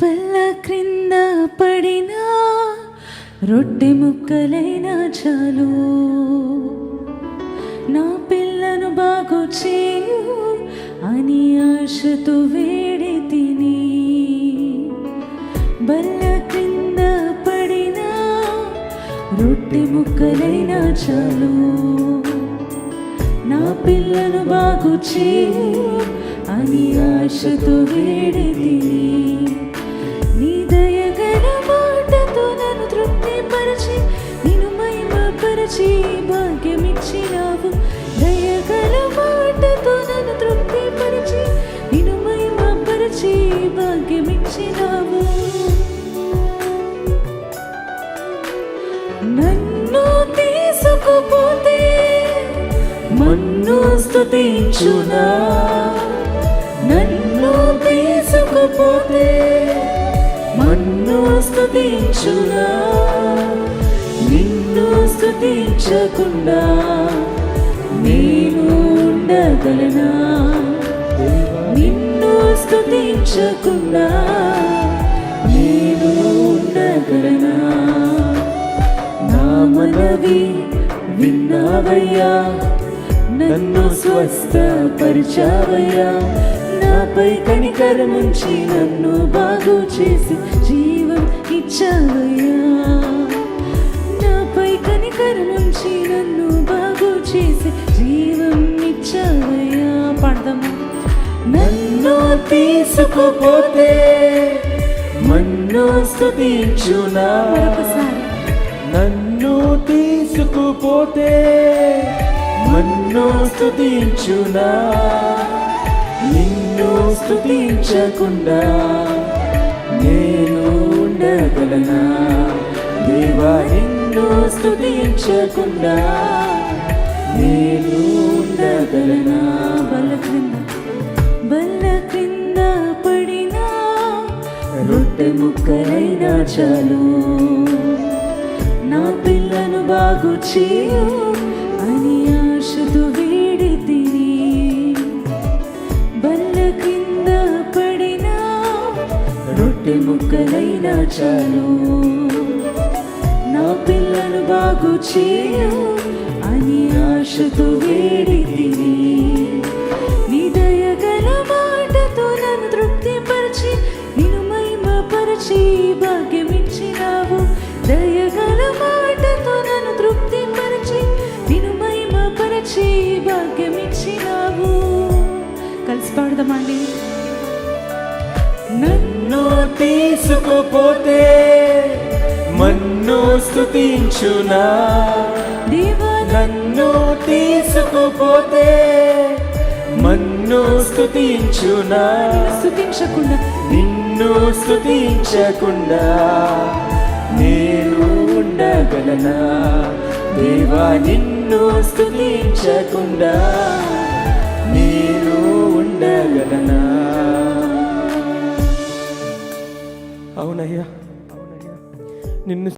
బల్ల క్రింద పడినా రొట్టె ముక్కలైనా చాలు, నా పిల్లను బాగు చేయు అని ఆశతో వేడి తిని. బల్ల క్రింద పడినా రొట్టె ముక్కలైనా చాలు, నా పిల్లను బాగు చేయు అని ఆశతో వేడి తిని. నీ దయగల మాటతో నన్ను తృప్తిపరచి నిన్ను మహిమపరచి భాగ్యమిచ్చినావు. దయగల మాటతో నన్ను తృప్తిపరచి నిన్ను మహిమపరచి భాగ్యమిచ్చినావు. నన్ను తీసుకుపోతే మన్ను స్తుతించునా, నన్ను తీసుకుపోతే మన్ను స్తుతించునా. నిన్ను స్తుతించకుండా నేను ఉండగలనా, నిన్ను స్తుతించకుండా నేను ఉండగలనా. నా మనవి విన్నావయ్యా, నన్ను స్వస్థపరిచావయ్యా. నాపై కనికరముంచి నన్ను బాగు చేసి జీవం ఇచ్చావయ్యా. నాపై కనికరముంచి నన్ను బాగు చేసి జీవం ఇచ్చావయ్యా. పాడదాము. నన్ను తీసుకుపోతే మన్ను స్తుతించునా, నన్ను తీసుకుపోతే మన్ను స్తుతించునా. నిన్ను స్తుతించకుండా నేను ఉండగలనా. దేవా, నిన్ను స్తుతించకుండా నేను ఉండగలనా. బల్ల క్రింద పడినా రొట్టె ముక్కలైనా చాలు, నా పిల్లను బాగు చేయు అని ఆశతో వేడి తిని. బల్ల కింద పడినా రొట్టె ముక్కలైనా చాలు, నా పిల్లను బాగు చేయు అని ఆశతో వేడి తిని. నీ దయగల మాటతో నన్ను తృప్తిపరిచి నిన్ను మహిమపరచి భాగ్యమిచ్చినావు. దయగల మాటతో నన్ను తృప్తిపరిచి నిన్ను మహిమపరచి భాగ్యమిచ్చినావు. కలిసి పాడదామండి. నన్ను తీసుకుపోతే మన్ను స్తుతించునా, దేవా, నన్ను తీసుకుపోతే మన్ను స్తుతించునా. స్తుతించకుండా నిన్ను స్తుతించకుండా నేను ఉండగలనా. దేవా, నిన్ను స్తుతించకుండా నేను ఉండగలనా. అవునయ్యా, నిన్ను